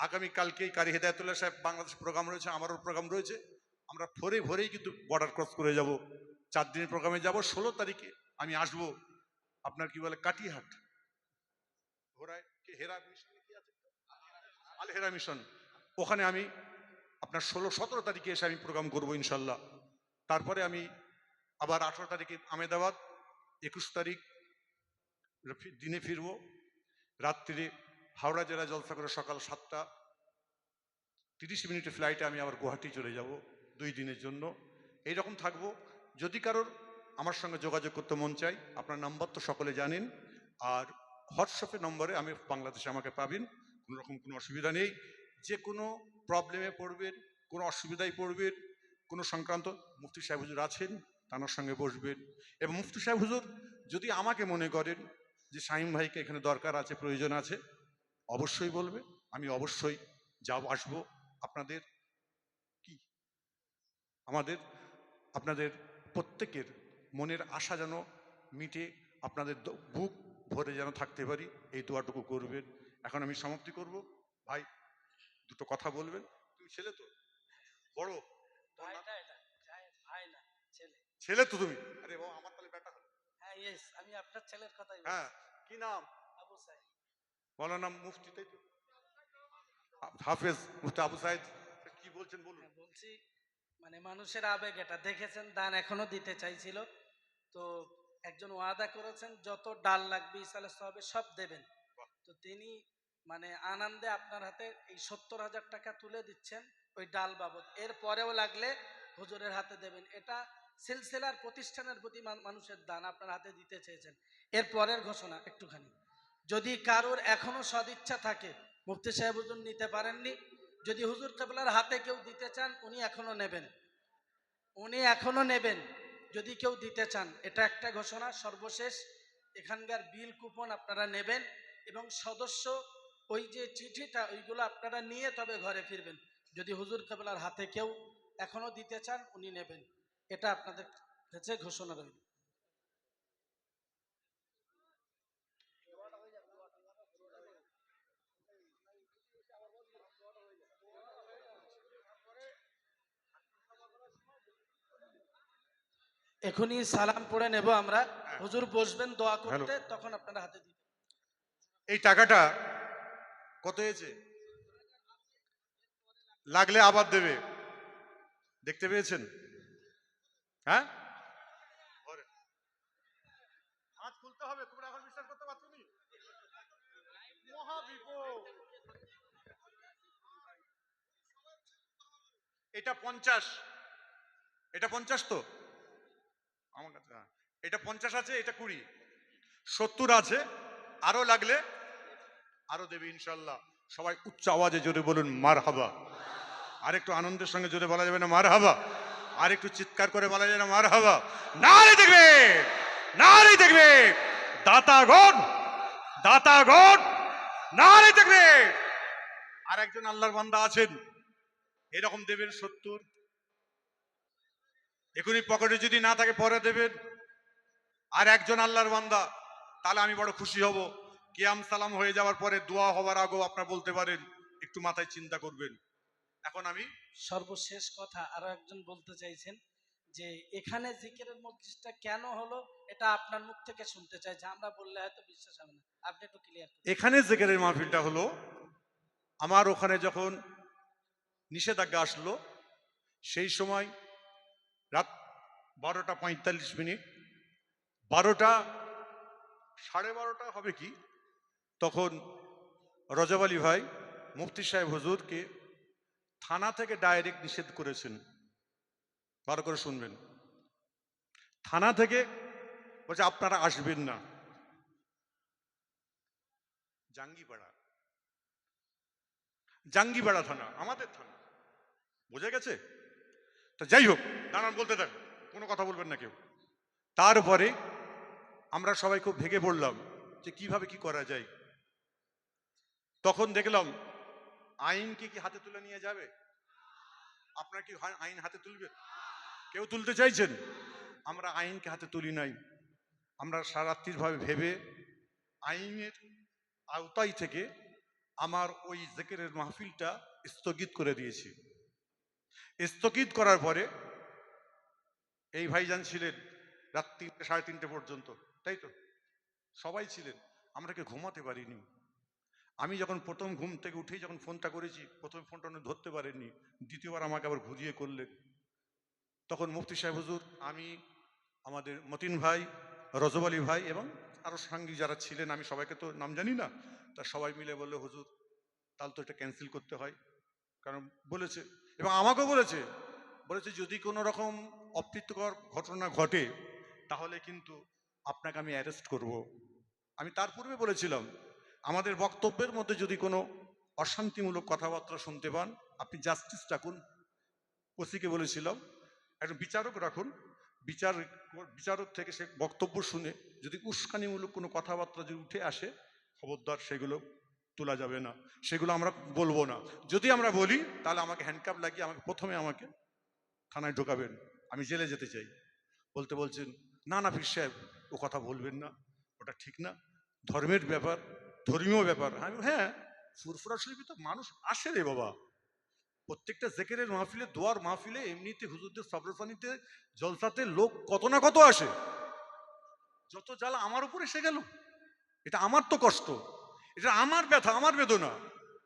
Speaker 1: আগামী কালকেই কারি হেদায়তুল্লাহ সাহেব বাংলাদেশ প্রোগ্রাম রয়েছে, আমারও প্রোগ্রাম রয়েছে, আমরা ভোরেই কিন্তু বর্ডার ক্রস করে যাব। 4 দিনের প্রোগ্রামে যাব। 16 তারিখে আমি আসবো আপনার কি বলে কাটিহাট, ঘোড়ায় কি হেরা মিশন কি আছে, আল হেরা মিশন, ওখানে আমি আপনার 16-17 তারিখে এসে আমি প্রোগ্রাম করবো ইনশাল্লাহ। তারপরে আমি আবার 18 তারিখে আমেদাবাদ, 21 তারিখ দিনে ফিরবো, রাত্রিরে হাওড়া জেলায় জলসা করে সকাল 7:30 ফ্লাইটে আমি আবার গুয়াহাটি চলে যাব 2 দিনের জন্য। এইরকম থাকবো। যদি কারোর আমার সঙ্গে যোগাযোগ করতে মন চাই, আপনার নাম্বার তো সকলে জানেন, আর হোয়াটসঅ্যাপের নম্বরে আমি বাংলাদেশে আমাকে পাবেন, কোনো রকম কোনো অসুবিধা নেই। যে কোনো প্রবলেমে পড়বেন, কোনো অসুবিধায় পড়বেন, কোনো সংক্রান্ত, মুফতি সাহেব হুজুর আছেন, তার সঙ্গে বসবেন। এবং মুফতি সাহেব হুজুর যদি আমাকে মনে করেন যে শামীম ভাইকে এখানে দরকার আছে, প্রয়োজন আছে, অবশ্যই বলবে, আমি অবশ্যই যাব, আসবো। আপনাদের কি আমাদের আপনাদের প্রত্যেকের মনের আশা যেন মিটে, আপনাদের বুক ভরে যেন থাকতে পারি, এই দোয়াটুকু করবেন। এখন আমি সমাপ্তি করব। ভাই দুটো কথা বলবেন। তুমি ছেলে তো বড়,
Speaker 2: ভাই না, ছেলে।
Speaker 1: ছেলে তো তুমি? আরে বাবা, আমার তাহলে বেটা হলো।
Speaker 2: হ্যাঁ, ইয়েস, আমি আপনার ছেলের কথাই বলছি।
Speaker 1: হ্যাঁ, কি নাম?
Speaker 2: আবু সাইদ।
Speaker 1: মৌলানা মুফতি, তাই তো? হাফেজ মুফতি আবু সাইদ। কি বলছেন বলুন।
Speaker 2: হ্যাঁ, বলছি মানে মানুষের আবেগ, এটা দেখেছেন, দান এখনো দিতে চাইছিল, তো একজন ওয়াদা করেছেন যত ডাল লাগবে ইসালে সবে সব দেবেন। তো তিনি মানে আনন্দে আপনার হাতে এই 70,000 টাকা তুলে দিচ্ছেন ওই ডাল বাবদ, এর পরেও লাগলে হুজুরের হাতে দেবেন। এটা সিলসিলার প্রতিষ্ঠানের প্রতি মানুষের দান আপনার হাতে দিতে চেয়েছেন। এর পরের ঘোষণা একটুখানি, যদি কারোর এখনো সদিচ্ছা থাকে, মুফতি সাহেব হুজুর নিতে পারেননি, যদি হুজুর কেবলার হাতে কেউ দিতে চান উনি এখনো নেবেন, যদি কেউ দিতে চান। এটা একটা ঘোষণা। সর্বশেষ এখানকার বিল কুপন আপনারা নেবেন এবং সদস্য ওই যে চিঠিটা ওইগুলো আপনারা নিয়ে তবে ঘরে ফিরবেন। যদি হুজুর কেবলার হাতে কেউ এখনো দিতে চান উনি নেবেন, এটা আপনাদের কাছে ঘোষণা রইল। এখনই সালাম পড়ে নেব আমরা, হুজুর বসবেন দোয়া করতে, তখন আপনারা হাতে দিন।
Speaker 1: এই টাকাটা কত হয়েছে? লাগলে আবার দেবে, দেখতে পেয়েছেন? হ্যাঁ, হাত খুলতে হবে। তোমরা এখন বিশ্বাস করতে পারছো নি? মহাবিপদ। এটা 50, এটা 50 তো আমার কাছে। হ্যাঁ, এটা 50 আছে, এটা 20, 70 আছে। আরো লাগলে আরো দেবে ইনশাল্লাহ। সবাই উচ্চ আওয়াজে জোরে বলুন মারহাবা। আর একটু আনন্দের সঙ্গে জোরে বলা যাবে না মারহাবা? আর একটু চিৎকার করে বলা যায় না মারহাবা? নারে দেখবে, নারে দেখবে, দাতাগণ, দাতাগণ, নারে দেখবে। আর একজন আল্লাহর বান্দা আছেন, এরকম দেবেন 70। এখনই পকেটে যদি না থাকে পরে দেবেন। আর একজন আল্লাহর বান্দা, তাহলে আমি বড় খুশি হব। কিয়াম সালাম হয়ে যাওয়ার পরে দোয়া হওয়ার আগেও আপনারা বলতে পারেন, একটু মাথায় চিন্তা করবেন। এখন আমি
Speaker 2: সর্বশেষ কথা আরো একজন বলতে চাইছেন যে এখানে জিকিরের মজলিসটা কেন হলো এটা আপনার মুখ থেকে শুনতে চাই, যে আমরা বললে হয়তো বিশ্বাস হবে না, আপনি একটু ক্লিয়ার করুন।
Speaker 1: এখানে জিকিরের মাহফিলটা হলো, আমার ওখানে যখন নিষেধাজ্ঞা আসলো সেই সময় রাত 12টা 45 মিনিট, 12টা সাড়ে 12টা হবে কি, তখন রজব আলী ভাই মুফতি সাহেব হুজুরকে থানা থেকে ডাইরেক্ট নিষেধ করেছেন। ভালো করে শুনবেন, থানা থেকে বলছে আপনারা আসবেন না। জাঙ্গিপাড়া থানা, আমাদের থানা, বোঝা গেছে? তো যাই হোক, দাঁড়ান, বলতে থাক, কোনো কথা বলবেন না কেউ। তারপরে আমরা সবাই খুব ভেঙে পড়লাম যে কিভাবে কি করা যায়। তখন দেখলাম আইনকে কি হাতে তুলে নিয়ে যাবে? আপনার কি আইন হাতে তুলবে? কেউ তুলতে চাইছেন? আমরা আইনকে হাতে তুলি নাই। আমরা সারাত্রিভাবে ভেবে আইনের আওতায় থেকে আমার ওই জিকিরের মাহফিলটা স্থগিত করে দিয়েছি। স্থগিত করার পরে এই ভাইজান ছিলেন রাত 3টে 3:30 পর্যন্ত, তাই তো? সবাই ছিলেন, আমরা কি ঘুমাতে পারিনি। আমি যখন প্রথম ঘুম থেকে উঠেই যখন ফোনটা করেছি, প্রথম ফোনটা উনি ধরতে পারেননি, দ্বিতীয়বার আমাকে আবার ঘুরিয়ে করলেন। তখন মুফতি সাহেব হুজুর, আমি, আমাদের মতিন ভাই, রজব আলী ভাই এবং আরো সাঙ্গী যারা ছিলেন, আমি সবাইকে তো নাম জানি না, তা সবাই মিলে বললো হুজুর তাহলে তো এটা ক্যান্সেল করতে হয়। কারণ বলেছে, এবং আমাকেও বলেছে যদি কোনো রকম অপ্রীতিকর ঘটনা ঘটে তাহলে কিন্তু আপনাকে আমি অ্যারেস্ট করব। আমি তার পূর্বে বলেছিলাম আমাদের বক্তব্যের মধ্যে যদি কোনো অশান্তিমূলক কথাবার্তা শুনতে পান আপনি জাস্টিস রাখুন। ওসিকে বলেছিলাম একজন বিচারক রাখুন, বিচারক থেকে সে বক্তব্য শুনে যদি উস্কানিমূলক কোনো কথাবার্তা যদি উঠে আসে খবরদার সেগুলো তোলা যাবে না, সেগুলো আমরা বলবো না। যদি আমরা বলি তাহলে আমাকে হ্যান্ডকাপ লাগিয়ে প্রথমে আমাকে থানায় ঢোকাবেন, আমি জেলে যেতে চাই। বলছেন না পীর সাহেব ও কথা বলবেন না, ওটা ঠিক না, ধর্মের ব্যাপার, ধর্মীয় ব্যাপার। হ্যাঁ, ফুরফুরা শরীফে তো মানুষ আসে রে বাবা, প্রত্যেকটা জিকিরের মাহফিলে, দোয়ার মাহফিলে, এমনিতে হুজুরদের সবরসানিতে, জলসাতে লোক কত না কত আসে। যত জ্বালা আমার উপর এসে গেল, এটা আমার তো কষ্ট, এটা আমার ব্যথা, আমার বেদনা।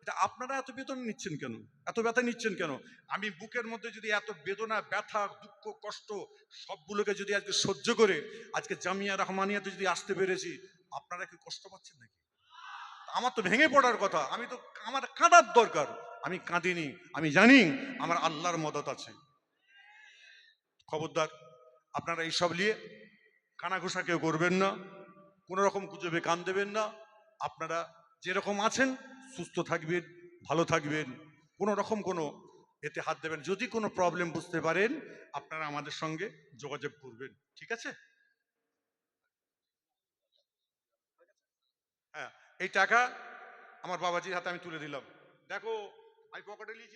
Speaker 1: এটা আপনারা এত বেদনা নিচ্ছেন কেন? এত ব্যথা নিচ্ছেন কেন? আমি বুকের মধ্যে যদি এত বেদনা, ব্যথা, দুঃখ, কষ্ট সবগুলোকে যদি আজকে সহ্য করে আজকে জামিয়া রহমানিয়াতে যদি আসতে পেরেছি, আপনারা কি কষ্ট পাচ্ছেন নাকি? আমার তো ভেঙে পড়ার কথা, আমার কাঁদার দরকার, আমি কাঁদিনি। আমি জানি আমার আল্লাহর মদত আছে। খবরদার আপনারা এইসব নিয়ে কানাঘুষা কেউ করবেন না, কোনো রকম গুজবে কান দেবেন না। আপনারা যেরকম আছেন সুস্থ থাকবেন, ভালো থাকবেন, কোনো রকম কোনো এতে হাত দেবেন। যদি কোনো প্রবলেম বুঝতে পারেন আপনারা আমাদের সঙ্গে যোগাযোগ করবেন, ঠিক আছে? হ্যাঁ, এই টাকা আমার বাবাজির হাতে আমি তুলে দিলাম। দেখো আমি পকেটে নিয়েছি।